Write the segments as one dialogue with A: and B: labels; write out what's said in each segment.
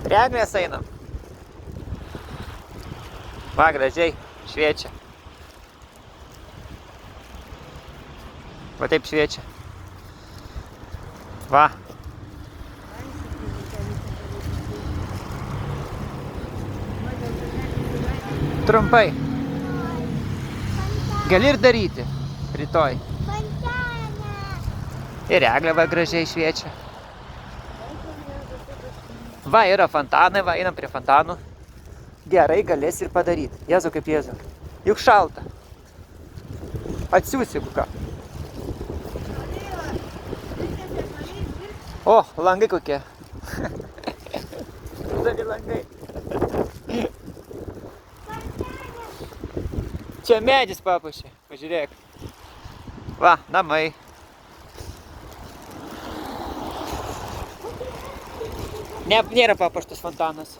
A: Prie eglės einam. Va, gražiai šviečia. Va taip šviečia. Va. Trumpai. Gali ir daryti rytoj. Ir eglė va gražiai šviečia. Va, yra fontanai, va, einam prie fontanų. Gerai, galės ir padaryti. Jėzu kaip Jėzu. Juk šalta. Atsiūsi, ką. O, langai kokie. Žali langai. Čia medis papuošė. Pažiūrėk. Va, namai. Nėra papuoštas fontanas.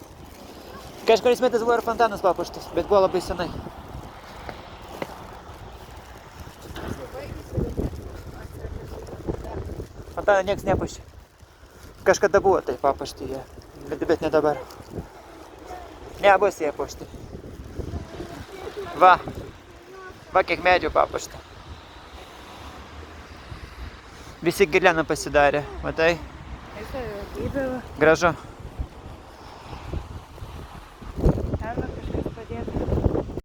A: Kažkuris metas buvo ir fontanas papuoštas, bet buvo labai senai. Fontaną nieks nepuošė. Kažkada buvo tai papuošti jie, bet ne dabar. Nebus jie puošti. Va. Va kiek medžių papuošta. Visi girlianą pasidarė, matai? Gražu.